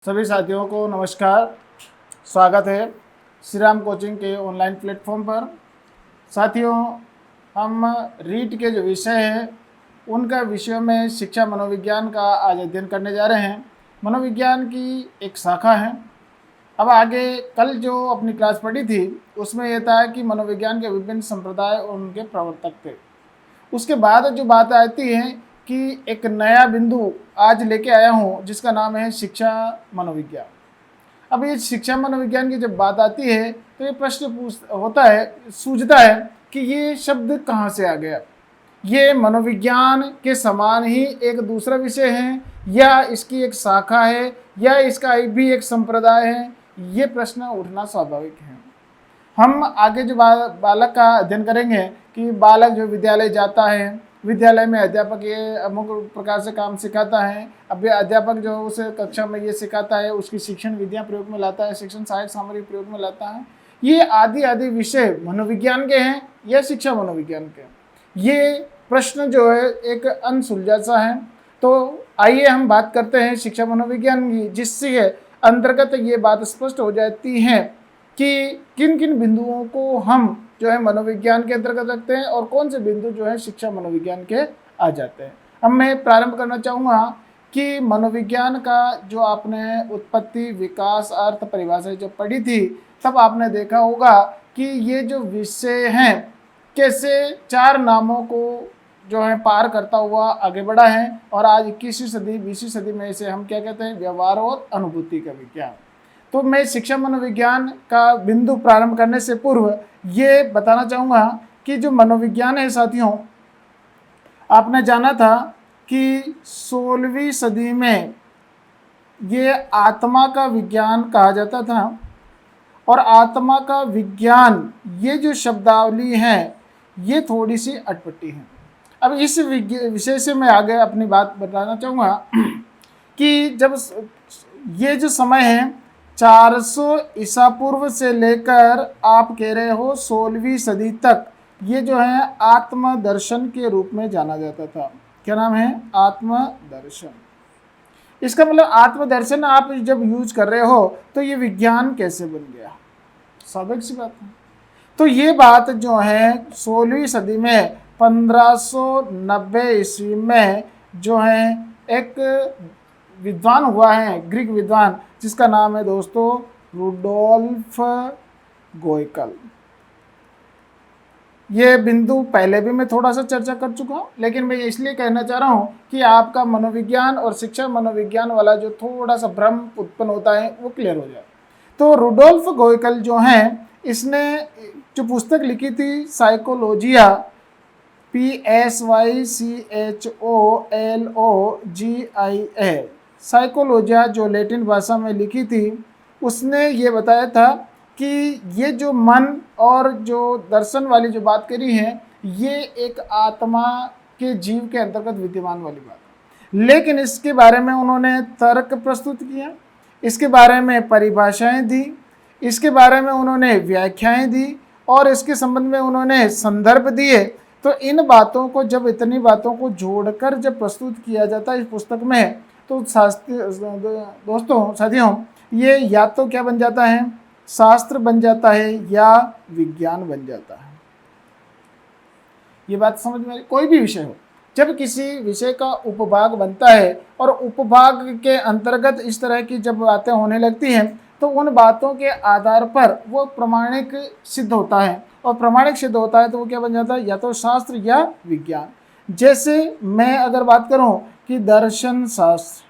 सभी साथियों को नमस्कार। स्वागत है श्री राम कोचिंग के ऑनलाइन प्लेटफॉर्म पर। साथियों, हम रीट के जो विषय हैं उनका विषयों में शिक्षा मनोविज्ञान का आज अध्ययन करने जा रहे हैं। मनोविज्ञान की एक शाखा है। अब आगे कल जो अपनी क्लास पढ़ी थी उसमें यह था कि मनोविज्ञान के विभिन्न संप्रदाय और उनके प्रवर्तक थे। उसके बाद जो बात आती है कि एक नया बिंदु आज लेके आया हूँ जिसका नाम है शिक्षा मनोविज्ञान। अब ये शिक्षा मनोविज्ञान की जब बात आती है तो ये प्रश्न सूझता है कि ये शब्द कहाँ से आ गया। ये मनोविज्ञान के समान ही एक दूसरा विषय है या इसकी एक शाखा है या इसका भी एक संप्रदाय है, ये प्रश्न उठना स्वाभाविक है। हम आगे जो बालक का अध्ययन करेंगे कि बालक जो विद्यालय जाता है, विद्यालय में अध्यापक ये अमुक प्रकार से काम सिखाता है। अब अध्यापक जो उसे कक्षा में ये सिखाता है, उसकी शिक्षण विधियाँ प्रयोग में लाता है, शिक्षण सहायक सामग्री प्रयोग में लाता है। ये आदि आदि विषय मनोविज्ञान के हैं या शिक्षा मनोविज्ञान के? ये प्रश्न जो है एक अनसुलझा सा है। तो आइए हम बात करते हैं शिक्षा मनोविज्ञान की, जिससे अंतर्गत ये बात स्पष्ट हो जाती है कि किन किन बिंदुओं को हम जो है मनोविज्ञान के अंतर्गत रखते हैं और कौन से बिंदु जो है शिक्षा मनोविज्ञान के आ जाते हैं। अब मैं प्रारंभ करना चाहूँगा कि मनोविज्ञान का जो आपने उत्पत्ति, विकास, अर्थ, परिभाषा जब पढ़ी थी तब आपने देखा होगा कि ये जो विषय हैं कैसे 4 नामों को जो है पार करता हुआ आगे बढ़ा है और आज 21वीं सदी 20वीं सदी में इसे हम क्या कहते हैं, व्यवहार और अनुभूति का विज्ञान। तो मैं शिक्षा मनोविज्ञान का बिंदु प्रारंभ करने से पूर्व ये बताना चाहूँगा कि जो मनोविज्ञान है साथियों, आपने जाना था कि 16वीं सदी में ये आत्मा का विज्ञान कहा जाता था और आत्मा का विज्ञान ये जो शब्दावली है ये थोड़ी सी अटपटी है। अब इस विषय से मैं आगे अपनी बात बताना चाहूँगा कि जब ये जो समय है 400 ईसा पूर्व से लेकर आप कह रहे हो 16वीं सदी तक, ये जो है आत्मदर्शन के रूप में जाना जाता था। क्या नाम है? आत्मदर्शन। इसका मतलब आत्मदर्शन आप जब यूज कर रहे हो तो ये विज्ञान कैसे बन गया? स्वाभाविक सी बात है। तो ये बात जो है 16वीं सदी में 1590 ईस्वी में जो है एक विद्वान हुआ है, ग्रीक विद्वान, जिसका नाम है दोस्तों रुडोल्फ गोयकल। ये बिंदु पहले भी मैं थोड़ा सा चर्चा कर चुका हूँ, लेकिन मैं इसलिए कहना चाह रहा हूँ कि आपका मनोविज्ञान और शिक्षा मनोविज्ञान वाला जो थोड़ा सा भ्रम उत्पन्न होता है वो क्लियर हो जाए। तो रुडोल्फ गोयकल जो हैं, इसने जो पुस्तक लिखी थी साइकोलॉजिया, PSYCHOLOGIA, साइकोलॉजिया जो लैटिन भाषा में लिखी थी, उसने ये बताया था कि ये जो मन और जो दर्शन वाली जो बात करी है ये एक आत्मा के जीव के अंतर्गत विद्यमान वाली बात है। लेकिन इसके बारे में उन्होंने तर्क प्रस्तुत किया, इसके बारे में परिभाषाएं दी, इसके बारे में उन्होंने व्याख्याएं दी और इसके संबंध में उन्होंने संदर्भ दिए। तो इन बातों को जब इतनी बातों को जोड़कर जब प्रस्तुत किया जाता है इस पुस्तक में, तो दोस्तों साथियों, ये या तो क्या बन जाता है, शास्त्र बन जाता है या विज्ञान बन जाता है। ये बात समझ में, कोई भी विषय हो, जब किसी विषय का उपभाग बनता है और उपभाग के अंतर्गत इस तरह की जब बातें होने लगती हैं तो उन बातों के आधार पर वो प्रमाणिक सिद्ध होता है और प्रमाणिक सिद्ध होता है तो वो क्या बन जाता है, या तो शास्त्र या विज्ञान। जैसे मैं अगर बात करूं कि दर्शन शास्त्र,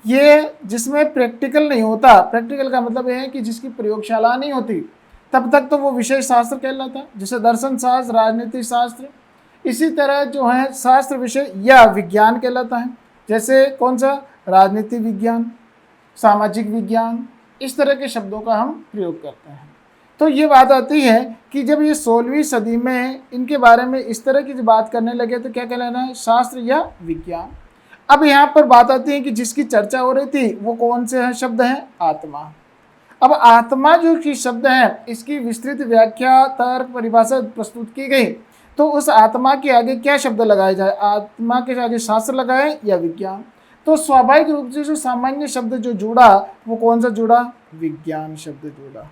ये जिसमें प्रैक्टिकल नहीं होता, प्रैक्टिकल का मतलब ये है कि जिसकी प्रयोगशाला नहीं होती, तब तक तो वो विषय शास्त्र कहलाता है। जैसे दर्शन शास्त्र, राजनीति शास्त्र, इसी तरह जो है शास्त्र विषय या विज्ञान कहलाता है। जैसे कौन सा? राजनीति विज्ञान, सामाजिक विज्ञान, इस तरह के शब्दों का हम प्रयोग करते हैं। तो ये बात आती है कि जब ये 16वीं सदी में इनके बारे में इस तरह की जो बात करने लगे तो क्या कहलाना है, शास्त्र या विज्ञान। अब यहाँ पर बात आती है कि जिसकी चर्चा हो रही थी वो कौन से शब्द हैं? आत्मा। अब आत्मा जो कि शब्द है इसकी विस्तृत व्याख्या, तर्क, परिभाषा प्रस्तुत की गई। तो उस आत्मा के आगे क्या शब्द लगाए जाए? आत्मा के आगे शास्त्र लगाए या विज्ञान? तो स्वाभाविक रूप से जो सामान्य शब्द जो जुड़ा वो कौन सा जुड़ा, विज्ञान शब्द जुड़ा।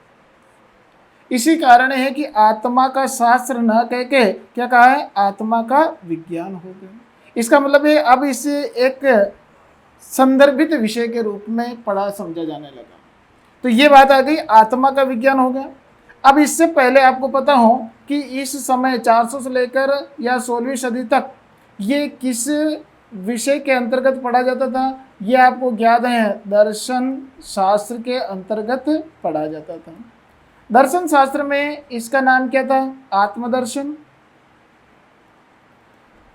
इसी कारण है कि आत्मा का शास्त्र न कह के क्या कहा है, आत्मा का विज्ञान हो गया। इसका मतलब है अब इसे एक संदर्भित विषय के रूप में पढ़ा समझा जाने लगा। तो ये बात आ गई, आत्मा का विज्ञान हो गया। अब इससे पहले आपको पता हो कि इस समय 400 से लेकर या 16वीं सदी तक ये किस विषय के अंतर्गत पढ़ा जाता था, ये आपको ज्ञात है, दर्शन शास्त्र के अंतर्गत पढ़ा जाता था। दर्शन शास्त्र में इसका नाम क्या था, आत्मदर्शन,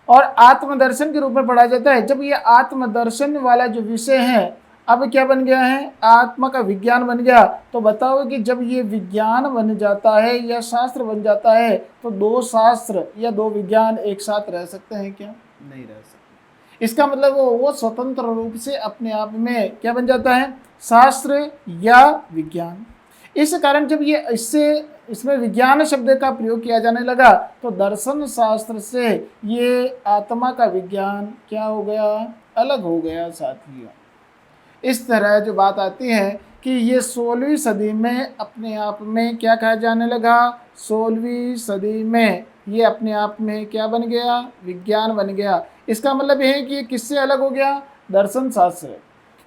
और आत्मदर्शन के रूप में पढ़ा जाता है। जब ये आत्मदर्शन वाला जो विषय है अब क्या बन गया है, आत्मा का विज्ञान बन गया, तो बताओ कि जब ये विज्ञान बन जाता है या शास्त्र बन जाता है तो दो शास्त्र या दो विज्ञान एक साथ रह सकते हैं क्या, नहीं रह सकते। इसका मतलब वो स्वतंत्र रूप से अपने आप में क्या बन जाता है, शास्त्र या विज्ञान। इस कारण जब ये इसमें विज्ञान शब्द का प्रयोग किया जाने लगा तो दर्शन शास्त्र से ये आत्मा का विज्ञान क्या हो गया, अलग हो गया साथियों। इस तरह जो बात आती है कि ये 16वीं सदी में अपने आप में क्या कहा जाने लगा, 16वीं सदी में ये अपने आप में क्या बन गया, विज्ञान बन गया। इसका मतलब ये है कि ये किससे अलग हो गया, दर्शन शास्त्र।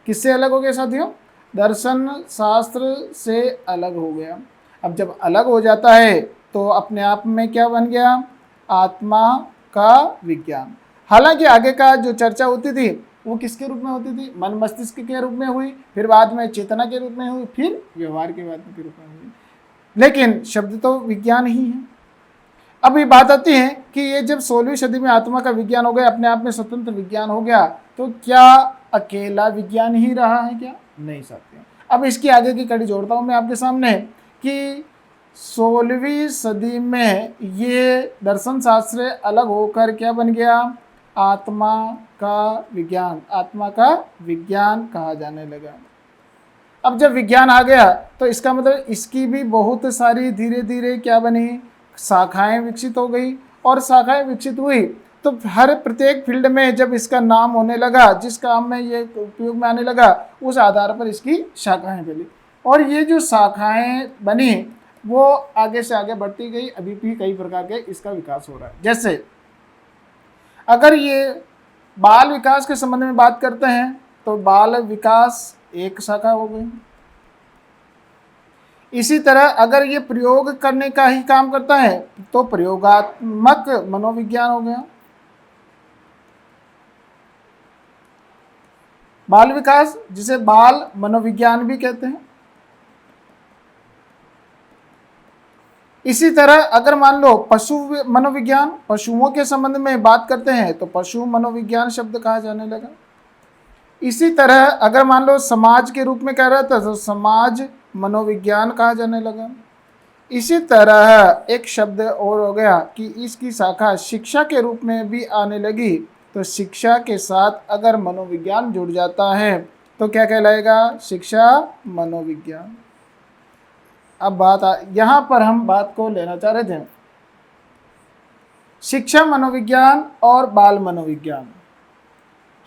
किससे अलग हो गया साथियों, दर्शन शास्त्र से अलग हो गया। अब जब अलग हो जाता है तो अपने आप में क्या बन गया, आत्मा का विज्ञान। हालांकि आगे का जो चर्चा होती थी वो किसके रूप में होती थी, मन मस्तिष्क के रूप में हुई, फिर बाद में चेतना के रूप में हुई, फिर व्यवहार के बाद के रूप में हुई, लेकिन शब्द तो विज्ञान ही है। अब ये बात आती है कि ये जब 16वीं सदी में आत्मा का विज्ञान हो गया, अपने आप में स्वतंत्र विज्ञान हो गया, तो क्या अकेला विज्ञान ही रहा है क्या, नहीं सकते। अब इसकी आगे की कड़ी जोड़ता हूँ मैं आपके सामने कि 16वीं सदी में ये दर्शन शास्त्र अलग होकर क्या बन गया, आत्मा का विज्ञान, आत्मा का विज्ञान कहा जाने लगा। अब जब विज्ञान आ गया तो इसका मतलब इसकी भी बहुत सारी धीरे धीरे क्या बनी, शाखाएं विकसित हो गई, और शाखाएं विकसित हुई तो हर प्रत्येक फील्ड में जब इसका नाम होने लगा, जिस काम में ये उपयोग में आने लगा, उस आधार पर इसकी शाखाएं बनी, और ये जो शाखाएं बनी वो आगे से आगे बढ़ती गई। अभी भी कई प्रकार के इसका विकास हो रहा है। जैसे अगर ये बाल विकास के संबंध में बात करते हैं तो बाल विकास एक शाखा हो गई। इसी तरह अगर ये प्रयोग करने का ही काम करता है तो प्रयोगात्मक मनोविज्ञान हो गया। बाल विकास जिसे बाल मनोविज्ञान भी कहते हैं। इसी तरह अगर मान लो पशु मनोविज्ञान, पशुओं के संबंध में बात करते हैं तो पशु मनोविज्ञान शब्द कहा जाने लगा। इसी तरह अगर मान लो समाज के रूप में कह रहा था तो समाज मनोविज्ञान कहा जाने लगा। इसी तरह एक शब्द और हो गया कि इसकी शाखा शिक्षा के रूप में भी आने लगी, तो शिक्षा के साथ अगर मनोविज्ञान जुड़ जाता है तो क्या कहलाएगा, शिक्षा मनोविज्ञान। अब यहाँ पर हम बात को लेना चाह रहे थे, शिक्षा मनोविज्ञान और बाल मनोविज्ञान।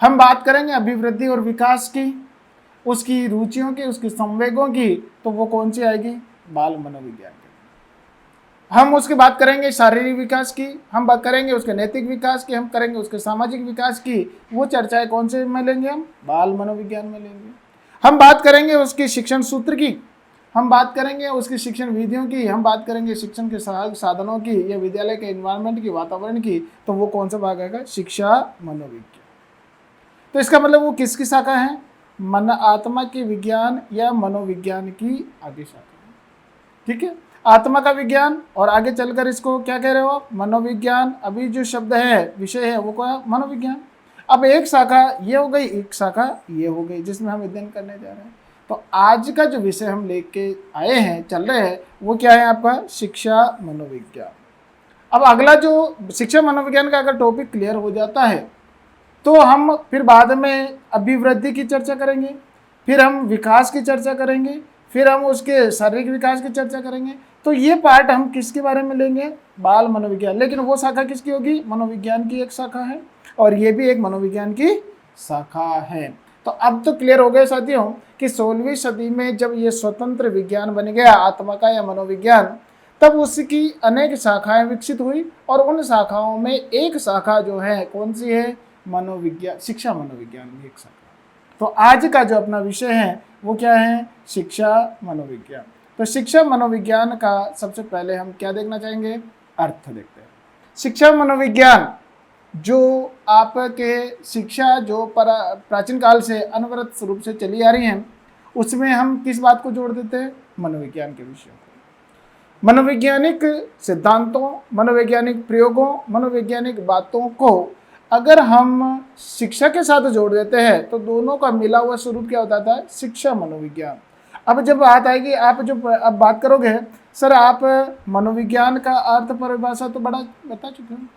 हम बात करेंगे अभिवृद्धि और विकास की, उसकी रुचियों की, उसकी संवेगों की, तो वो कौन सी आएगी, बाल मनोविज्ञान की। हम उसकी बात करेंगे शारीरिक विकास की, हम बात करेंगे उसके नैतिक विकास की, हम करेंगे उसके सामाजिक विकास की, वो चर्चाएं कौन से में लेंगे, हम बाल मनोविज्ञान में लेंगे। हम बात करेंगे उसकी शिक्षण सूत्र की, हम बात करेंगे उसकी शिक्षण विधियों की, हम बात करेंगे शिक्षण के साधनों की या विद्यालय के एनवायरनमेंट की, वातावरण की, तो वो कौन सा भाग आएगा, शिक्षा मनोविज्ञान। तो इसका मतलब वो किसकी शाखा है, मन आत्मा के विज्ञान या मनोविज्ञान की आगे शाखा है। ठीक है, आत्मा का विज्ञान और आगे चलकर इसको क्या कह रहे हो आप, मनोविज्ञान। अभी जो शब्द है, विषय है, वो क्या है, मनोविज्ञान। अब एक शाखा ये हो गई, एक शाखा ये हो गई, जिसमें हम अध्ययन करने जा रहे हैं। तो आज का जो विषय हम लेके आए हैं, चल रहे हैं, वो क्या है आपका, शिक्षा मनोविज्ञान। अब अगला जो शिक्षा मनोविज्ञान का अगर टॉपिक क्लियर हो जाता है तो हम फिर बाद में अभिवृद्धि की चर्चा करेंगे, फिर हम विकास की चर्चा करेंगे, फिर हम उसके शारीरिक विकास की चर्चा करेंगे। तो ये पार्ट हम किसके बारे में लेंगे, बाल मनोविज्ञान। लेकिन वो शाखा किसकी होगी, मनोविज्ञान की एक शाखा है, और ये भी एक मनोविज्ञान की शाखा है। तो अब तो क्लियर हो गया साथियों कि 16वीं सदी में जब ये स्वतंत्र विज्ञान बन गया आत्मा का या मनोविज्ञान, तब उसकी अनेक शाखाएं विकसित हुई और उन शाखाओं में एक शाखा जो है कौन सी है, मनोविज्ञान, शिक्षा मनोविज्ञान भी एक शाखा। तो आज का जो अपना विषय है वो क्या है, शिक्षा मनोविज्ञान। तो शिक्षा मनोविज्ञान का सबसे पहले हम क्या देखना चाहेंगे, अर्थ देखते हैं। शिक्षा मनोविज्ञान जो आपके शिक्षा जो प्राचीन काल से अनवरत रूप से चली आ रही हैं, उसमें हम किस बात को जोड़ देते हैं, मनोविज्ञान के विषयों को। मनोवैज्ञानिक सिद्धांतों, मनोवैज्ञानिक प्रयोगों, मनोवैज्ञानिक बातों को अगर हम शिक्षा के साथ जोड़ देते हैं तो दोनों का मिला हुआ स्वरूप क्या होता था, शिक्षा मनोविज्ञान। अब जब बात आएगी, आप जो अब बात करोगे सर आप मनोविज्ञान का अर्थ परिभाषा तो बड़ा बता चुके हैं,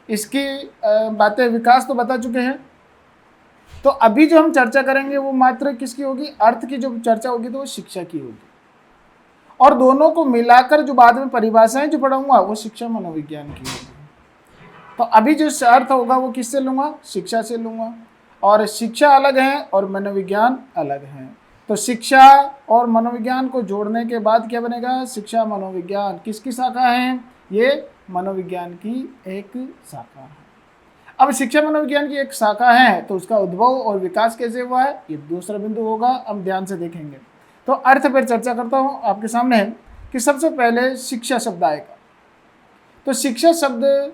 इसकी बातें विकास तो बता चुके हैं, तो अभी जो हम चर्चा करेंगे वो मात्र किसकी होगी, अर्थ की जो चर्चा होगी तो वो शिक्षा की होगी, और दोनों को मिलाकर जो बाद में परिभाषाएं जो पढ़ाऊंगा वो शिक्षा मनोविज्ञान की होगी। तो अभी जो अर्थ होगा वो किससे लूंगा, शिक्षा से लूंगा, और शिक्षा अलग है और मनोविज्ञान अलग है। तो शिक्षा और मनोविज्ञान को जोड़ने के बाद क्या बनेगा, शिक्षा मनोविज्ञान। किसकी शाखा है, ये मनोविज्ञान की एक शाखा है। अब शिक्षा मनोविज्ञान की एक शाखा है तो उसका उद्भव और विकास कैसे हुआ है, ये दूसरा बिंदु होगा, हम ध्यान से देखेंगे। तो अर्थ पर चर्चा करता हूँ आपके सामने कि सबसे पहले शिक्षा शब्द आएगा। तो शिक्षा शब्द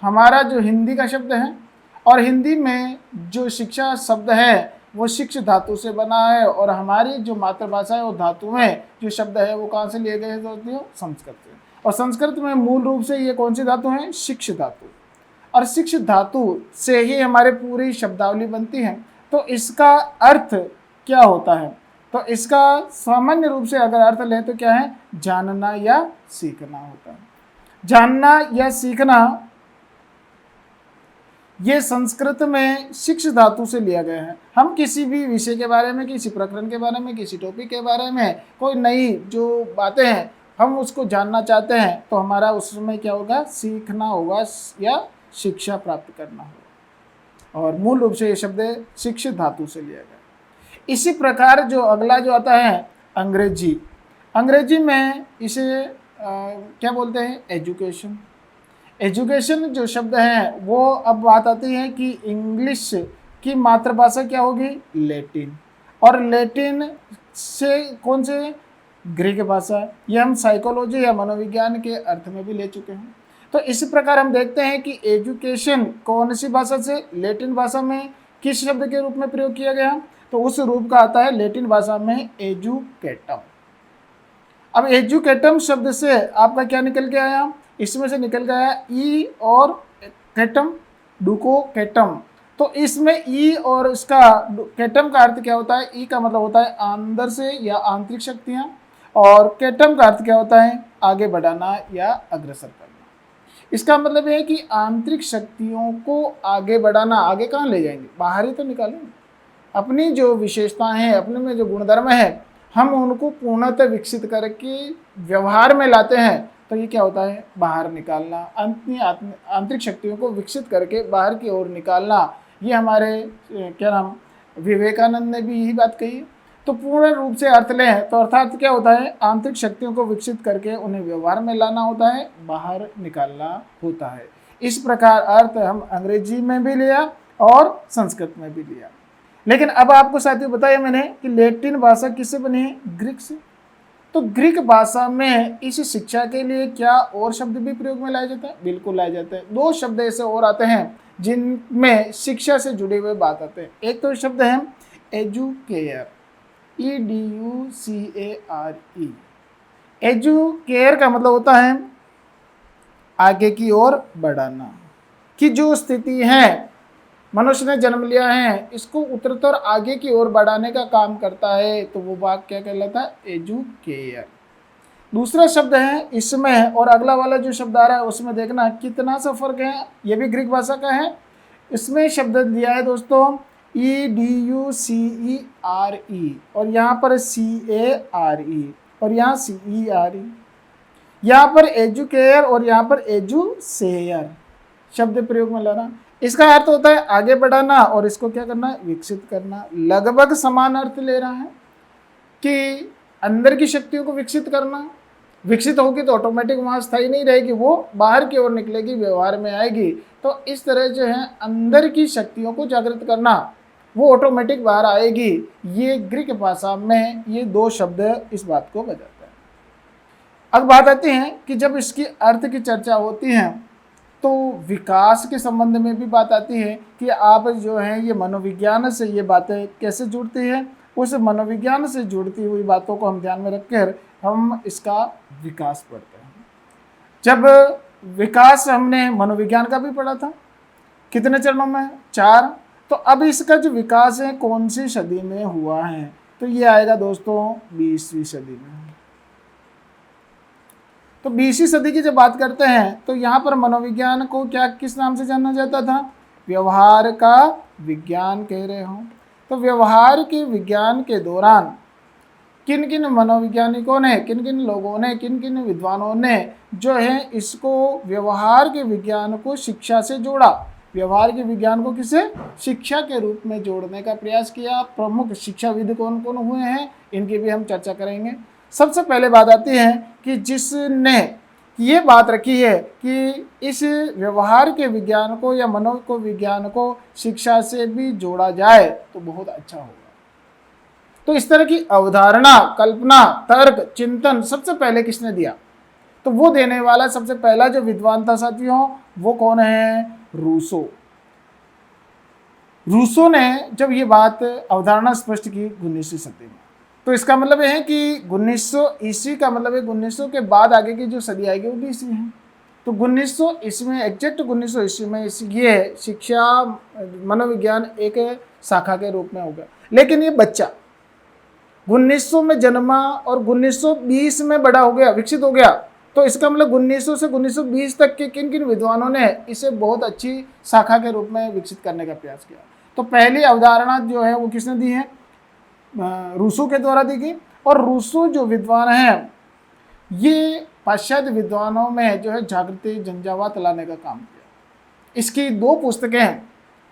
हमारा जो हिंदी का शब्द है, और हिंदी में जो शिक्षा शब्द है वो शिक्ष धातु से बना है, और हमारी जो मातृभाषा है वो धातु में जो शब्द है वो कहाँ से लिए गए हैं दोस्तों, संस्कृत से। और संस्कृत में मूल रूप से ये कौन सी धातु है, शिक्ष धातु, और शिक्ष धातु से ही हमारे पूरी शब्दावली बनती है। तो इसका अर्थ क्या होता है, तो इसका सामान्य रूप से अगर अर्थ लें तो क्या है, जानना या सीखना होता है। जानना या सीखना ये संस्कृत में शिक्ष धातु से लिया गया है। हम किसी भी विषय के बारे में, किसी प्रकरण के बारे में, किसी टॉपिक के बारे में कोई नई जो बातें हैं हम उसको जानना चाहते हैं तो हमारा उसमें क्या होगा, सीखना होगा या शिक्षा प्राप्त करना होगा, और मूल रूप से ये शब्द शिक्ष धातु से लिया गया। इसी प्रकार जो अगला जो आता है अंग्रेजी, अंग्रेजी में इसे क्या बोलते हैं, एजुकेशन। एजुकेशन जो शब्द है वो अब बात आती है कि इंग्लिश की मातृभाषा क्या होगी, लैटिन, और लैटिन से कौन से, ग्रीक भाषा। ये हम साइकोलॉजी या मनोविज्ञान के अर्थ में भी ले चुके हैं। तो इसी प्रकार हम देखते हैं कि एजुकेशन कौन सी भाषा से, लैटिन भाषा में किस शब्द के रूप में प्रयोग किया गया, तो उस रूप का आता है लैटिन भाषा में एजुकेटम। अब एजुकेटम शब्द से आपका क्या निकल के आया, इसमें से निकल गया ई और केटम, डुको केटम। तो इसमें ई और इसका केटम का अर्थ क्या होता है, ई का मतलब होता है अंदर से या आंतरिक शक्तियाँ, और केटम का अर्थ क्या होता है, आगे बढ़ाना या अग्रसर करना। इसका मतलब है कि आंतरिक शक्तियों को आगे बढ़ाना, आगे कहाँ ले जाएंगे, बाहर ही तो निकालेंगे। अपनी जो विशेषताएं हैं, अपने में जो गुणधर्म है, हम उनको पूर्णतः विकसित करके व्यवहार में लाते हैं, तो ये क्या होता है, बाहर निकालना, आंतरिक शक्तियों को विकसित करके बाहर की ओर निकालना। ये हमारे क्या नाम, विवेकानंद ने भी यही बात कही है। तो पूर्ण रूप से अर्थ लें तो अर्थात क्या होता है, आंतरिक शक्तियों को विकसित करके उन्हें व्यवहार में लाना होता है, बाहर निकालना होता है। इस प्रकार अर्थ हम अंग्रेजी में भी लिया और संस्कृत में भी लिया। लेकिन अब आपको साथियों बताया मैंने कि लैटिन भाषा किससे बनी है, ग्रीक से। तो ग्रीक भाषा में इस शिक्षा के लिए क्या और शब्द भी प्रयोग में लाए जाते हैं, बिल्कुल लाए जाते हैं। दो शब्द ऐसे और आते हैं जिनमें शिक्षा से जुड़े हुए बात आते हैं। एक तो शब्द है एजुकेयर, EDUCARE। एजुकेयर का मतलब होता है आगे की ओर बढ़ाना, कि जो स्थिति है मनुष्य ने जन्म लिया है इसको उत्तरोत्तर आगे की ओर बढ़ाने का काम करता है, तो वो वाक्य क्या कहलाता है, एजुकेयर। दूसरा शब्द है इसमें, और अगला वाला जो शब्द आ रहा है उसमें देखना कितना सा फर्क है, ये भी ग्रीक भाषा का है। इसमें शब्द दिया है दोस्तों EDUCERE, और यहाँ पर CARE, और यहाँ CERE। यहाँ पर एजुकेयर और यहाँ पर एजुसेयर शब्द प्रयोग में लाना। इसका अर्थ होता है आगे बढ़ाना और इसको क्या करना, विकसित करना। लगभग समान अर्थ ले रहा है कि अंदर की शक्तियों को विकसित करना। विकसित होगी तो ऑटोमेटिक वहाँ स्थायी नहीं रहेगी, वो बाहर की ओर निकलेगी, व्यवहार में आएगी। तो इस तरह जो है अंदर की शक्तियों को जागृत करना, वो ऑटोमेटिक बाहर आएगी। ये ग्रीक भाषा में ये दो शब्द इस बात को बताते हैं। अब बात आती है कि जब इसकी अर्थ की चर्चा होती है तो विकास के संबंध में भी बात आती है कि आप जो है ये मनोविज्ञान से ये बातें कैसे जुड़ती है। उस मनोविज्ञान से जुड़ती हुई बातों को हम ध्यान में रखकर हम इसका विकास पढ़ते हैं। जब विकास हमने मनोविज्ञान का भी पढ़ा था, कितने चरणों में, 4। तो अब इसका जो विकास है कौन सी सदी में हुआ है, तो ये आएगा दोस्तों 20वीं सदी में। तो 20वीं सदी की जब बात करते हैं तो यहाँ पर मनोविज्ञान को क्या किस नाम से जाना जाता था, व्यवहार का विज्ञान कह रहे हो। तो व्यवहार के विज्ञान के दौरान किन किन मनोवैज्ञानिकों ने, किन किन लोगों ने, किन किन विद्वानों ने जो है इसको व्यवहार के विज्ञान को शिक्षा से जोड़ा, व्यवहार के विज्ञान को किसे, शिक्षा के रूप में जोड़ने का प्रयास किया। प्रमुख शिक्षाविद कौन कौन हुए हैं, इनकी भी हम चर्चा करेंगे। सबसे पहले बात आती है कि जिसने ये बात रखी है कि इस व्यवहार के विज्ञान को या मनो को विज्ञान को शिक्षा से भी जोड़ा जाए तो बहुत अच्छा होगा। तो इस तरह की अवधारणा, कल्पना, तर्क, चिंतन सबसे पहले किसने दिया, तो वो देने वाला सबसे पहला जो विद्वान था साथियों, वो कौन है, रूसो। रूसो ने जब ये बात अवधारणा स्पष्ट की 19वीं सदी में, तो इसका मतलब है कि 1900 ईस्वी का मतलब है 1900 के बाद आगे की जो सदी आएगी वो 20वीं है। तो 1900 ईस्वी में, एग्जैक्ट 1900 ईस्वी में ये शिक्षा मनोविज्ञान एक शाखा के रूप में होगा। लेकिन ये बच्चा 1900 में जन्मा और 1920 में बड़ा हो गया, विकसित हो गया। तो इसका मतलब 1900 से 1920 तक के किन किन विद्वानों ने इसे बहुत अच्छी शाखा के रूप में विकसित करने का प्रयास किया। तो पहली अवधारणा जो है वो किसने दी है, रूसो के द्वारा दी गई। और रूसो जो विद्वान हैं ये पाश्चात्य विद्वानों में जो है जागृति, झंझावात लाने का काम किया। इसकी 2 पुस्तकें हैं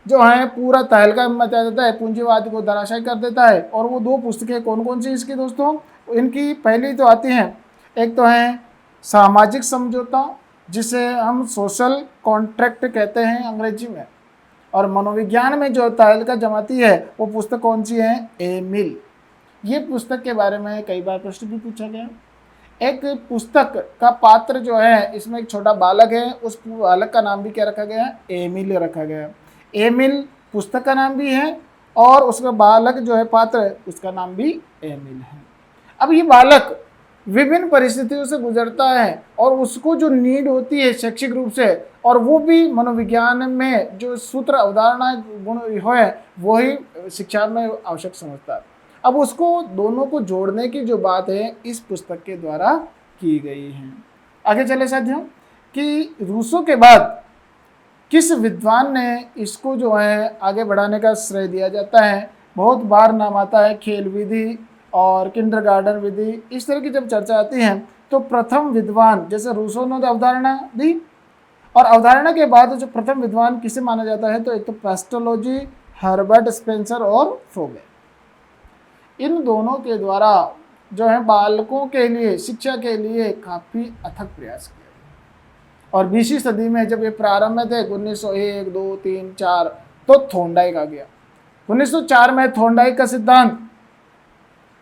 जो हैं पूरा तहलका मचा देता है, पूंजीवाद को धराशायी कर देता है। और वो 2 पुस्तकें कौन कौन सी इसकी दोस्तों, इनकी पहली तो आती हैं, एक तो है सामाजिक समझौता जिसे हम सोशल कॉन्ट्रैक्ट कहते हैं अंग्रेजी में, और मनोविज्ञान में जो तहलका जमाती है वो पुस्तक कौन सी है, एमिल। ये पुस्तक के बारे में कई बार प्रश्न भी पूछा गया। एक पुस्तक का पात्र जो है, इसमें एक छोटा बालक है, उस बालक का नाम भी क्या रखा गया, एमिल रखा गया। एमिल पुस्तक का नाम भी है और उसका बालक जो है पात्र, उसका नाम भी एमिल है। अब ये बालक विभिन्न परिस्थितियों से गुजरता है और उसको जो नीड होती है शैक्षिक रूप से, और वो भी मनोविज्ञान में जो सूत्र, अवधारणा, गुण है वही शिक्षा में आवश्यक समझता है। अब उसको दोनों को जोड़ने की जो बात है इस पुस्तक के द्वारा की गई है। आगे चले साथियों कि रूसो के बाद किस विद्वान ने इसको जो है आगे बढ़ाने का श्रेय दिया जाता है। बहुत बार नाम आता है खेल विधि और किंडरगार्टन विधि, इस तरह की जब चर्चा आती है तो प्रथम विद्वान, जैसे रूसो ने अवधारणा दी और अवधारणा के बाद जो प्रथम विद्वान किसे माना जाता है, तो एक तो पेस्टोलॉजी, हर्बर्ट स्पेंसर और फ्रोबेल। इन दोनों के द्वारा जो है बालकों के लिए, शिक्षा के लिए काफ़ी अथक प्रयास किया। और 20वीं सदी में जब ये प्रारंभ में थे 1901, 2, 3, 4, तो थॉर्नडाइक आ गया। 1904 में थॉर्नडाइक का सिद्धांत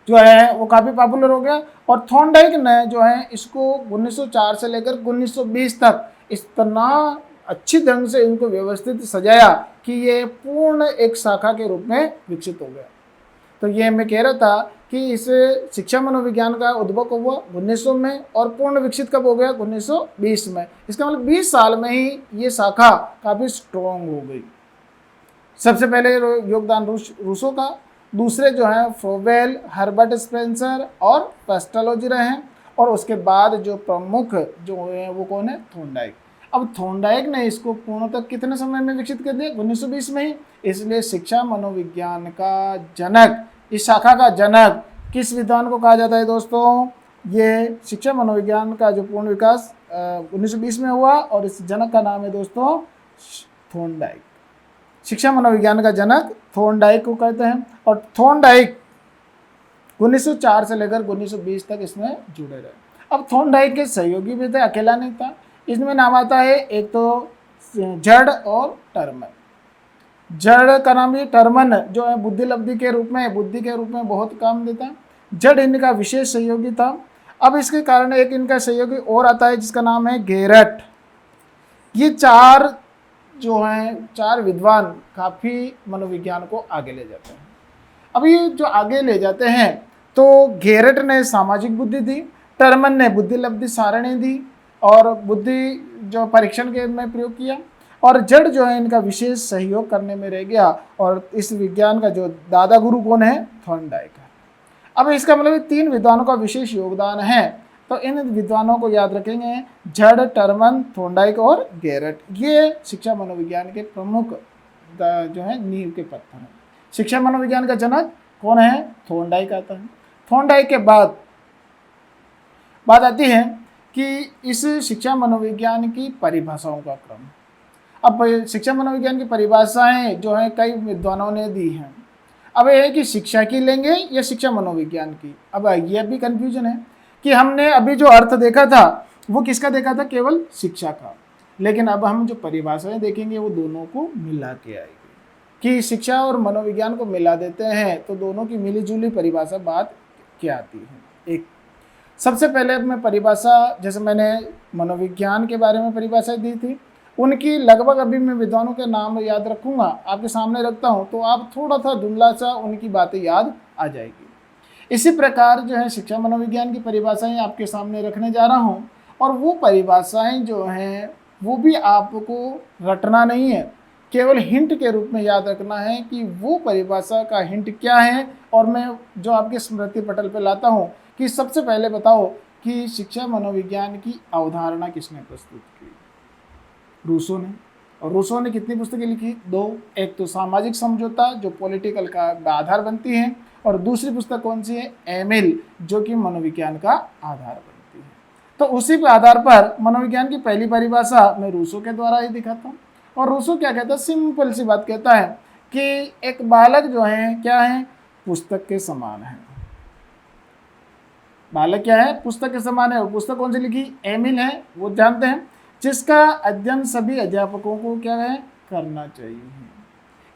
जो है वो काफ़ी पॉपुलर हो गया और थॉर्नडाइक ने जो है इसको 1904 से लेकर 1920 तक इतना अच्छी ढंग से इनको व्यवस्थित सजाया कि ये पूर्ण एक शाखा के रूप में विकसित हो गया। तो ये मैं कह रहा था कि इस शिक्षा मनोविज्ञान का उद्भव कब हुआ, 1900 में, और पूर्ण विकसित कब हो गया, 1920 में। इसका मतलब 20 साल में ही ये शाखा काफ़ी स्ट्रॉन्ग हो गई। सबसे पहले योगदान रूसो का, दूसरे जो हैं फ्रोबेल, हर्बर्ट स्पेंसर और पेस्टोलॉजी रहे हैं, और उसके बाद जो प्रमुख जो है वो कौन है, थॉर्नडाइक। अब थॉर्नडाइक ने इसको पूर्णतः कितने समय में विकसित कर दिया, 1920 में ही। इसलिए शिक्षा मनोविज्ञान का जनक, इस शाखा का जनक किस विद्वान को कहा जाता है दोस्तों, ये शिक्षा मनोविज्ञान का जो पूर्ण विकास 1920 में हुआ और इस जनक का नाम है दोस्तों थॉर्नडाइक। शिक्षा मनोविज्ञान का जनक थॉर्नडाइक को कहते हैं। और थॉर्नडाइक 1904 से लेकर 1920 तक इसमें जुड़े रहे। अब थॉर्नडाइक के सहयोगी भी थे, अकेला नहीं था। इसमें नाम आता है एक तो जड़ और टर्मन। जड़ का नाम, ये टर्मन जो है बुद्धि लब्धि के रूप में, बुद्धि के रूप में बहुत काम देता है। जड़ इनका विशेष सहयोगी था। अब इसके कारण एक इनका सहयोगी और आता है जिसका नाम है गेरट। ये चार जो हैं, चार विद्वान काफ़ी मनोविज्ञान को आगे ले जाते हैं। अब ये जो आगे ले जाते हैं तो गेरट ने सामाजिक बुद्धि दी, टर्मन ने बुद्धि लब्धि सारणी दी और बुद्धि जो परीक्षण के में प्रयोग किया, और जड़ जो है इनका विशेष सहयोग करने में रह गया। और इस विज्ञान का जो दादा गुरु कौन है? थॉर्नडाइक है। अब इसका मतलब 3 विद्वानों का विशेष योगदान है। तो इन विद्वानों को याद रखेंगे, जड़, टर्मन, थॉर्नडाइक और गेरट। ये शिक्षा मनोविज्ञान के प्रमुख जो है नींव के पत्थर हैं। शिक्षा मनोविज्ञान का जनक कौन है? थॉर्नडाइक आता है। थॉर्नडाइक के बाद बात आती है कि इस शिक्षा मनोविज्ञान की परिभाषाओं का क्रम। अब शिक्षा मनोविज्ञान की परिभाषाएं जो है कई विद्वानों ने दी हैं। अब यह है कि शिक्षा की लेंगे या शिक्षा मनोविज्ञान की। अब यह भी कन्फ्यूजन है कि हमने अभी जो अर्थ देखा था वो किसका देखा था? केवल शिक्षा का। लेकिन अब हम जो परिभाषाएं देखेंगे वो दोनों को मिला के आएगी, कि शिक्षा और मनोविज्ञान को मिला देते हैं तो दोनों की मिलीजुली परिभाषा बात क्या आती है। एक सबसे पहले मैं परिभाषा, जैसे मैंने मनोविज्ञान के बारे में परिभाषा दी थी, उनकी लगभग अभी मैं विद्वानों के नाम याद रखूंगा, आपके सामने रखता हूं, तो आप थोड़ा सा धुंधला सा उनकी बातें याद आ जाएगी। इसी प्रकार जो है शिक्षा मनोविज्ञान की परिभाषाएं आपके सामने रखने जा रहा हूं, और वो परिभाषाएं जो हैं वो भी आपको रटना नहीं है, केवल हिंट के रूप में याद रखना है कि वो परिभाषा का हिंट क्या है। और मैं जो आपके स्मृति पटल पे लाता हूँ कि सबसे पहले बताओ कि शिक्षा मनोविज्ञान की अवधारणा किसने प्रस्तुत की? रूसो ने। और रूसो ने कितनी पुस्तकें लिखी? 2। एक तो सामाजिक समझौता जो पॉलिटिकल का आधार बनती है, और दूसरी पुस्तक कौन सी है? एमिल, जो कि मनोविज्ञान का आधार बनती है। तो उसी के आधार पर मनोविज्ञान की पहली परिभाषा मैं रूसो के द्वारा ही दिखाता हूँ। और रूसो क्या कहता है? सिंपल सी बात कहता है कि एक बालक जो है क्या है? पुस्तक के समान है। बालक क्या है? पुस्तक के समान है। और पुस्तक कौन सी लिखी? एमिल है, वो जानते हैं, जिसका अध्ययन सभी अध्यापकों को क्या है? करना चाहिए।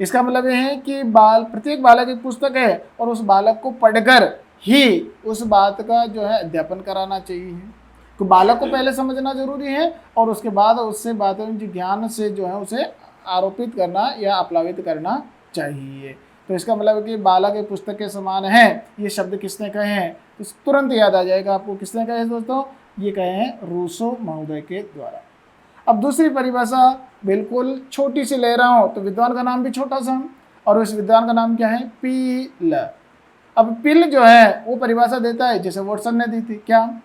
इसका मतलब यह है कि प्रत्येक बालक एक पुस्तक है, और उस बालक को पढ़कर ही उस बात का जो है अध्यापन कराना चाहिए। तो बालक को पहले समझना जरूरी है, और उसके बाद उससे बातों की ज्ञान से जो है उसे आरोपित करना या अपलावित करना चाहिए। तो इसका मतलब है कि बालक एक पुस्तक के समान है। ये शब्द किसने कहे हैं? तो तुरंत याद आ जाएगा आपको किसने कहे हैं दोस्तों? ये कहे हैं रूसो महोदय के द्वारा। अब दूसरी परिभाषा बिल्कुल छोटी सी ले रहा हूँ, तो विद्वान का नाम भी छोटा सा, और उस विद्वान का नाम क्या है? पिल। अब पिल जो है वो परिभाषा देता है जैसे वॉटसन ने दी थी, क्या?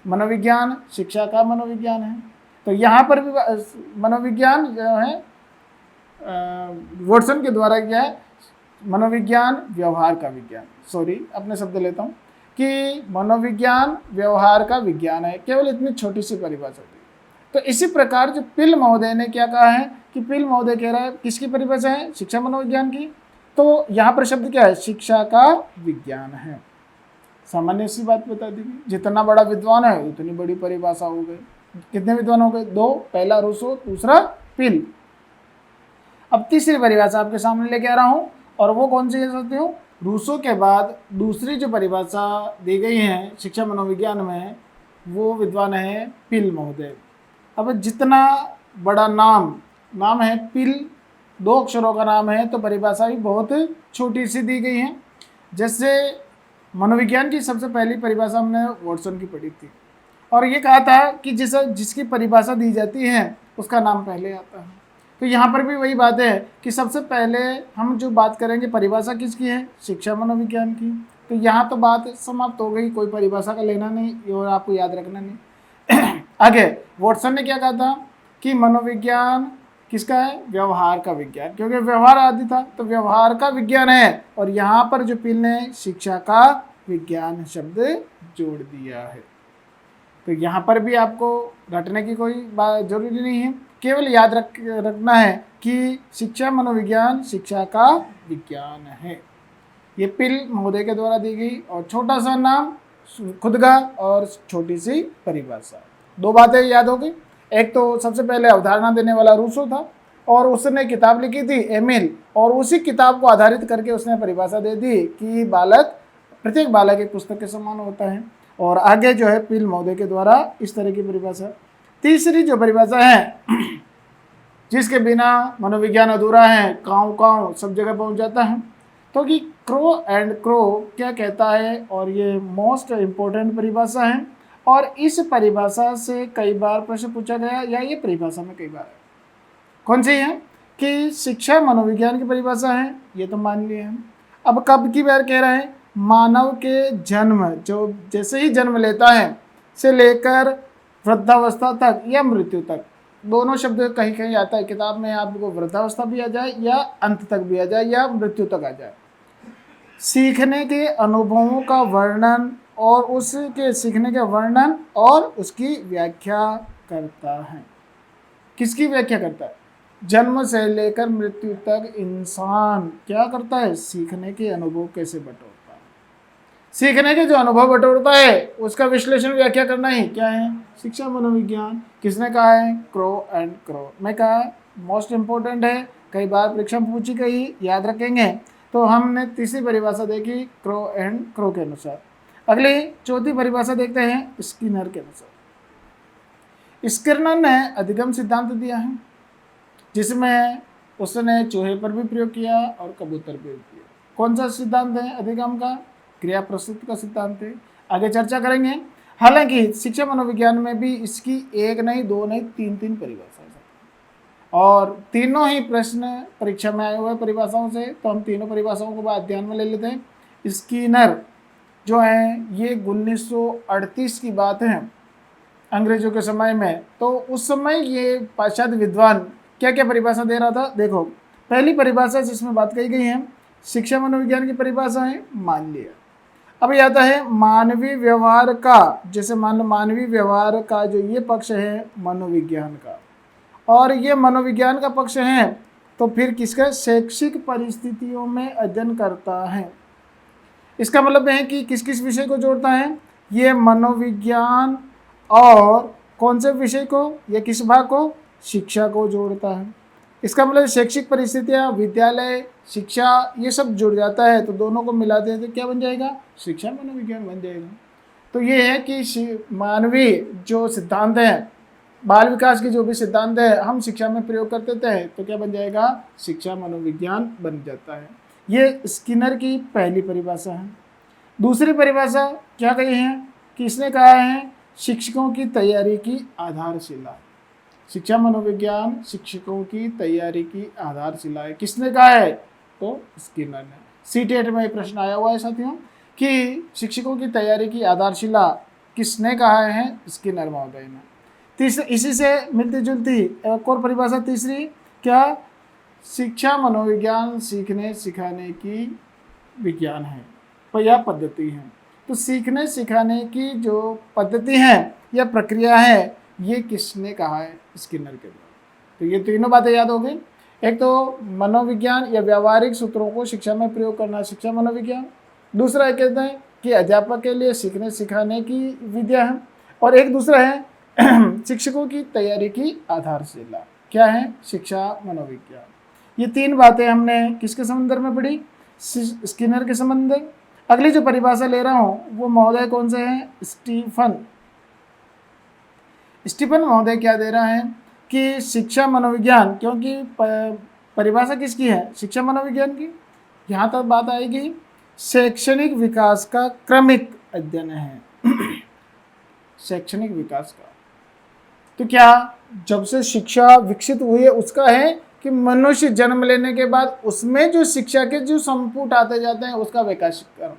मनोविज्ञान शिक्षा का मनोविज्ञान है। तो यहाँ पर भी मनोविज्ञान जो है वॉटसन के द्वारा क्या है? मनोविज्ञान व्यवहार का विज्ञान, सॉरी अपने शब्द लेता हूँ कि मनोविज्ञान व्यवहार का विज्ञान है। केवल इतनी छोटी सी परिभाषा दी। तो इसी प्रकार जो पिल महोदय ने क्या कहा है कि पिल महोदय कह रहा है किसकी परिभाषा है? शिक्षा मनोविज्ञान की। तो यहाँ पर शब्द क्या है? शिक्षा का विज्ञान है। सामान्य सी बात बता दी, जितना बड़ा विद्वान है उतनी बड़ी परिभाषा हो गई। कितने विद्वान हो गए? 2। पहला रूसो, दूसरा पिल। अब तीसरी परिभाषा आपके सामने लेके आ रहा हूँ, और वो कौन सी कह सकते हो? रूसो के बाद दूसरी जो परिभाषा दी गई है शिक्षा मनोविज्ञान में, वो विद्वान है पिल महोदय। अब जितना बड़ा नाम है पिल, 2 अक्षरों का नाम है, तो परिभाषा भी बहुत छोटी सी दी गई है। जैसे मनोविज्ञान की सबसे पहली परिभाषा हमने वॉटसन की पढ़ी थी, और ये कहा था कि जिसकी परिभाषा दी जाती है उसका नाम पहले आता है। तो यहाँ पर भी वही बात है कि सबसे पहले हम जो बात करेंगे परिभाषा किसकी है? शिक्षा मनोविज्ञान की। तो यहाँ तो बात समाप्त हो गई, कोई परिभाषा का लेना नहीं और आपको याद रखना नहीं। आगे वॉटसन ने क्या कहा था कि मनोविज्ञान किसका है? व्यवहार का विज्ञान, क्योंकि व्यवहार आदि था तो व्यवहार का विज्ञान है। और यहाँ पर जो पिल ने शिक्षा का विज्ञान शब्द जोड़ दिया है। तो यहाँ पर भी आपको रटने की कोई बात जरूरी नहीं है, केवल याद रखना है कि शिक्षा मनोविज्ञान शिक्षा का विज्ञान है। ये पिल महोदय के द्वारा दी गई और छोटा सा नाम, खुद का और छोटी सी परिभाषा। दो बातें याद हो गई। एक तो सबसे पहले अवधारणा देने वाला रूसो था और उसने किताब लिखी थी एमिल, और उसी किताब को आधारित करके उसने परिभाषा दे दी कि बालक, प्रत्येक बालक एक पुस्तक के समान होता है। और आगे जो है पिल महोदय के द्वारा इस तरह की परिभाषा। तीसरी जो परिभाषा है जिसके बिना मनोविज्ञान अधूरा है, काँव काँव सब जगह पहुंच जाता है, तो कि क्रो एंड क्रो क्या कहता है, और ये मोस्ट इम्पोर्टेंट परिभाषा है और इस परिभाषा से कई बार प्रश्न पूछा गया या ये परिभाषा में कई बार है। कौन सी है कि शिक्षा मनोविज्ञान की परिभाषा है, ये तो मान लिए हम। अब कब की बार कह रहे हैं, मानव के जन्म, जो जैसे ही जन्म लेता है से लेकर वृद्धावस्था तक या मृत्यु तक, दोनों शब्द कहीं कहीं आता है किताब में, आपको वृद्धावस्था भी आ जाए या अंत तक भी आ जाए या मृत्यु तक आ जाए, सीखने के अनुभवों का वर्णन और उसके सीखने के वर्णन और उसकी व्याख्या करता है। किसकी व्याख्या करता है? जन्म से लेकर मृत्यु तक इंसान क्या करता है, सीखने के अनुभव कैसे बटोरता है, सीखने के जो अनुभव बटोरता है उसका विश्लेषण व्याख्या करना ही क्या है, शिक्षा मनोविज्ञान। किसने कहा है? Crow and crow. मैं कहा मोस्ट इंपोर्टेंट है, कई बार परीक्षा में पूछी गई, याद रखेंगे। तो हमने तीसरी परिभाषा देखी क्रो एंड क्रो के अनुसार। अगली चौथी परिभाषा देखते हैं स्किनर के अनुसार। स्किनर ने अधिगम सिद्धांत दिया है जिसमें उसने चूहे पर भी प्रयोग किया और कबूतर पर भी किया। कौन सा सिद्धांत है अधिगम का? क्रिया प्रस्तुत का सिद्धांत है। आगे चर्चा करेंगे। हालांकि शिक्षा मनोविज्ञान में भी इसकी एक नहीं, दो नहीं, तीन परिभाषाएं और तीनों ही प्रश्न परीक्षा में आए हुए परिभाषाओं से, तो हम तीनों परिभाषाओं को बाद ध्यान में ले लेते हैं। स्किनर जो है ये 1938 की बात है, अंग्रेजों के समय में। तो उस समय ये पाश्चात्य विद्वान क्या क्या परिभाषा दे रहा था, देखो। पहली परिभाषा जिसमें बात कही गई है शिक्षा मनोविज्ञान की परिभाषा है, मान लिया। अब ये आता है मानवीय व्यवहार का, जैसे मान लो मानवीय व्यवहार का जो ये पक्ष है मनोविज्ञान का, और ये मनोविज्ञान का पक्ष है, तो फिर किसका? शैक्षिक परिस्थितियों में अध्ययन करता है। इसका मतलब है कि किस किस विषय को जोड़ता है, ये मनोविज्ञान और कौन से विषय को या किस भाग को? शिक्षा को जोड़ता है। इसका मतलब शैक्षिक परिस्थितियाँ, विद्यालय, शिक्षा, ये सब जुड़ जाता है, तो दोनों को मिलाते हैं तो क्या बन जाएगा? शिक्षा मनोविज्ञान बन जाएगा। तो ये है कि मानवीय जो सिद्धांत है, बाल विकास के जो भी सिद्धांत है, हम शिक्षा में प्रयोग करते थे, तो क्या बन जाएगा? शिक्षा मनोविज्ञान बन जाता है। ये स्किनर की पहली परिभाषा है। दूसरी परिभाषा क्या कही है कि इसने कहा है शिक्षकों की तैयारी की आधारशिला। शिक्षा मनोविज्ञान शिक्षकों की तैयारी की आधारशिला है। किसने कहा है? तो स्किनर ने। सीटेट में प्रश्न आया हुआ है साथियों कि शिक्षकों की तैयारी की आधारशिला किसने कहा है? स्किनर महोदय ने। तीसरी इसी से मिलती जुलती एक और परिभाषा तीसरी क्या? शिक्षा मनोविज्ञान सीखने सिखाने की विज्ञान है या पद्धति है। तो सीखने सिखाने की जो पद्धति है या प्रक्रिया है, ये किसने कहा है? स्किनर के द्वारा। तो ये तीनों बातें याद हो गई। एक तो मनोविज्ञान या व्यावहारिक सूत्रों को शिक्षा में प्रयोग करना शिक्षा मनोविज्ञान। दूसरा कहते हैं कि अध्यापक के लिए सीखने सिखाने की विद्या है, और एक दूसरा है शिक्षकों की तैयारी की आधारशिला क्या है? शिक्षा मनोविज्ञान। ये तीन बातें हमने किसके संबंध में पढ़ी? स्किनर के संबंध। अगली जो परिभाषा ले रहा हूँ वो महोदय कौन से हैं? स्टीफन महोदय क्या दे रहा है कि शिक्षा मनोविज्ञान, क्योंकि परिभाषा किसकी है? शिक्षा मनोविज्ञान की। यहाँ तक बात आएगी शैक्षणिक विकास का क्रमिक अध्ययन है शैक्षणिक विकास का। तो क्या जब से शिक्षा विकसित हुई है उसका है कि मनुष्य जन्म लेने के बाद उसमें जो शिक्षा के जो संपुट आते जाते हैं उसका विकास करना।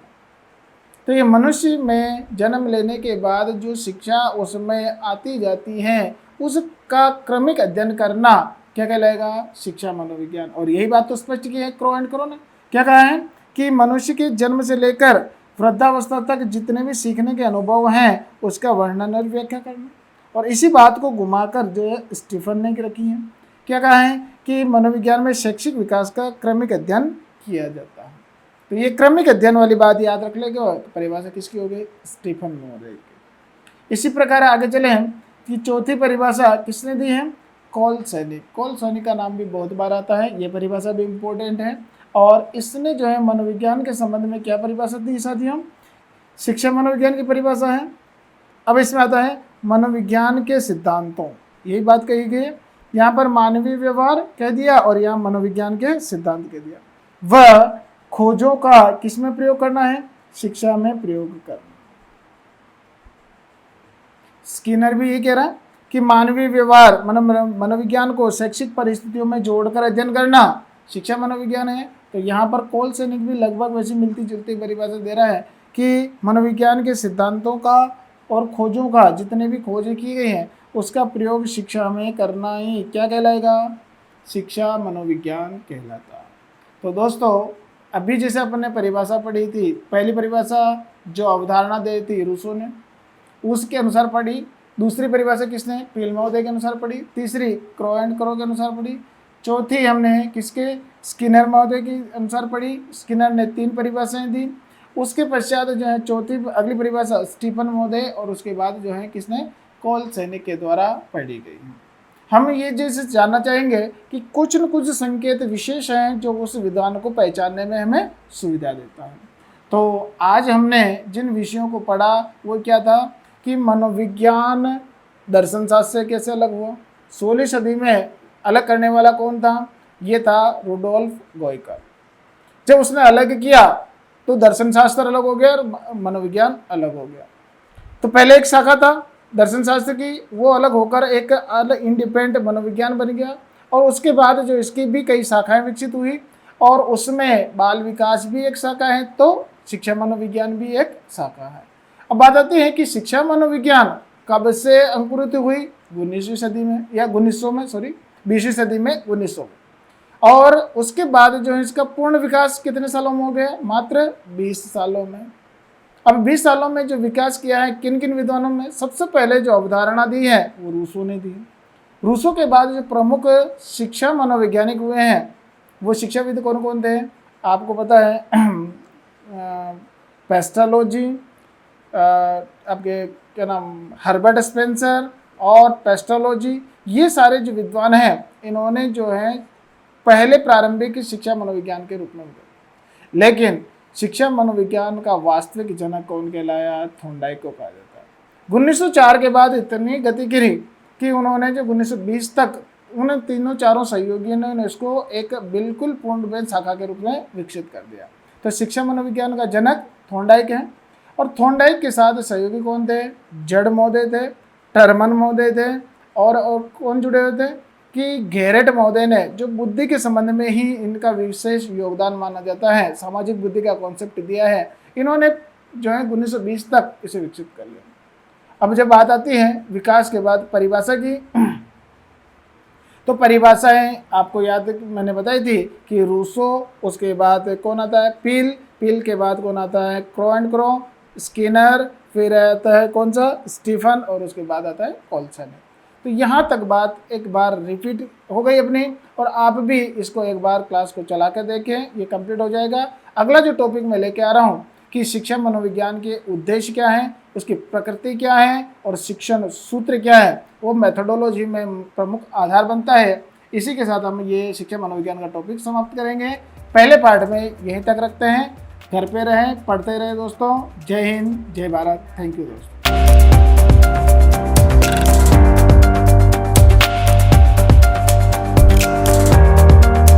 तो ये मनुष्य में जन्म लेने के बाद जो शिक्षा उसमें आती जाती है उसका क्रमिक अध्ययन करना क्या कहलाएगा? शिक्षा मनोविज्ञान। और यही बात तो स्पष्ट की है क्रो एंड क्रो ने। क्या कहा है कि मनुष्य के जन्म से लेकर वृद्धावस्था तक जितने भी सीखने के अनुभव हैं उसका वर्णन और व्याख्या करना। और इसी बात को घुमाकर जो है स्टीफन ने रखी है। क्या कहा है कि मनोविज्ञान में शैक्षिक विकास का क्रमिक अध्ययन किया जाता है। तो ये क्रमिक अध्ययन वाली बात याद रख लेंगे। और परिभाषा किसकी हो गई? स्टीफन महोदय की। इसी प्रकार आगे चले हम कि चौथी परिभाषा किसने दी है? कोलसैनिक। कोलसैनिक का नाम भी बहुत बार आता है, ये परिभाषा भी इम्पोर्टेंट है। और इसने जो है मनोविज्ञान के संबंध में क्या परिभाषा दी साथियों? शिक्षा मनोविज्ञान की परिभाषा है। अब इसमें आता है मनोविज्ञान के सिद्धांतों, यही बात कही गई है। यहाँ पर मानवीय व्यवहार कह दिया और यहाँ मनोविज्ञान के सिद्धांत कह दिया। वह खोजों का किस में प्रयोग करना है? शिक्षा में प्रयोग करना। स्किनर भी ये कह रहा है कि मानवीय व्यवहार मनोविज्ञान को शैक्षिक परिस्थितियों में जोड़कर अध्ययन करना शिक्षा मनोविज्ञान है। तो यहाँ पर कोलसैनिक भी लगभग वैसी मिलती जुलती परिभाषा दे रहा है कि मनोविज्ञान के सिद्धांतों का और खोजों का, जितने भी खोजें की गई हैं उसका प्रयोग शिक्षा में करना ही क्या कहलाएगा? शिक्षा मनोविज्ञान कहलाता। तो दोस्तों अभी जैसे अपन ने परिभाषा पढ़ी थी, पहली परिभाषा जो अवधारणा दी थी रूसो ने, उसके अनुसार पढ़ी। दूसरी परिभाषा किसने? पील महोदय के अनुसार पढ़ी। तीसरी क्रो एंड क्रो के अनुसार पढ़ी। चौथी हमने किसके? स्किनर महोदय के अनुसार पढ़ी। स्किनर ने 3 परिभाषाएं दी। उसके पश्चात जो है चौथी अगली परिभाषा स्टीफन महोदय और उसके बाद जो है किसने? कोलसैनिक के द्वारा पढ़ी गई। हम ये जैसे जानना चाहेंगे कि कुछ न कुछ संकेत विशेष हैं जो उस विद्वान को पहचानने में हमें सुविधा देता है। तो आज हमने जिन विषयों को पढ़ा वो क्या था कि मनोविज्ञान दर्शन शास्त्र से कैसे अलग हुआ। 16वीं सदी में अलग करने वाला कौन था? ये था रुडोल्फ गोइकर। जब उसने अलग किया तो दर्शन शास्त्र अलग हो गया और मनोविज्ञान अलग हो गया। तो पहले एक शाखा था दर्शन शास्त्र की, वो अलग होकर एक अलग इंडिपेंडेंट मनोविज्ञान बन गया। और उसके बाद जो इसकी भी कई शाखाएं विकसित हुई और उसमें बाल विकास भी एक शाखा है, तो शिक्षा मनोविज्ञान भी एक शाखा है। अब बात आती है कि शिक्षा मनोविज्ञान कब से अंकुरित हुई? 19वीं सदी में या 1900 में, सॉरी 20वीं सदी में, 1900 में। और उसके बाद जो है इसका पूर्ण विकास कितने सालों में हो गया? मात्र 20 सालों में। अब 20 सालों में जो विकास किया है किन किन विद्वानों में? सबसे पहले जो अवधारणा दी है वो रूसो ने दी। रूसो के बाद जो प्रमुख शिक्षा मनोवैज्ञानिक हुए हैं वो शिक्षाविद कौन कौन थे? आपको पता है पेस्टालोजी, आपके क्या नाम, हर्बर्ट स्पेंसर और पेस्टालोजी, ये सारे जो विद्वान हैं इन्होंने जो है पहले प्रारंभिक शिक्षा मनोविज्ञान के रूप में हुए। लेकिन शिक्षा मनोविज्ञान का वास्तविक जनक कौन कहलाया? थॉर्नडाइक को कहा जाता है। 1904 के बाद इतनी गति गिरी कि उन्होंने जो 1920 तक उन तीनों चारों सहयोगियों ने इसको एक बिल्कुल पूर्णवेद शाखा के रूप में विकसित कर दिया। तो शिक्षा मनोविज्ञान का जनक थॉर्नडाइक है। और थॉर्नडाइक के साथ सहयोगी कौन थे? जड़ महोदय थे, टर्मन महोदय थे और कौन जुड़े हुए थे कि गेरेट महोदय ने, जो बुद्धि के संबंध में ही इनका विशेष योगदान माना जाता है, सामाजिक बुद्धि का कॉन्सेप्ट दिया है, इन्होंने जो है 1920 तक इसे विकसित कर लिया। अब जब बात आती है विकास के बाद परिभाषा की, तो परिभाषाएं आपको याद मैंने बताई थी कि रूसो, उसके बाद कौन आता है? पील के बाद कौन आता है? क्रो एंड क्रो, स्किनर, फिर आता है कौन सा? स्टीफन, और उसके बाद आता है कोलसैनिक। तो यहाँ तक बात एक बार रिपीट हो गई अपनी, और आप भी इसको एक बार क्लास को चला कर देखें, ये कंप्लीट हो जाएगा। अगला जो टॉपिक मैं लेके आ रहा हूँ कि शिक्षा मनोविज्ञान के उद्देश्य क्या हैं, उसकी प्रकृति क्या है और शिक्षण सूत्र क्या है, वो मेथोडोलॉजी में प्रमुख आधार बनता है। इसी के साथ हम ये शिक्षा मनोविज्ञान का टॉपिक समाप्त करेंगे। पहले पार्ट में यहीं तक रखते हैं। घर पे रहें, पढ़ते रहे दोस्तों। जय हिंद, जय भारत। थैंक यू दोस्तों।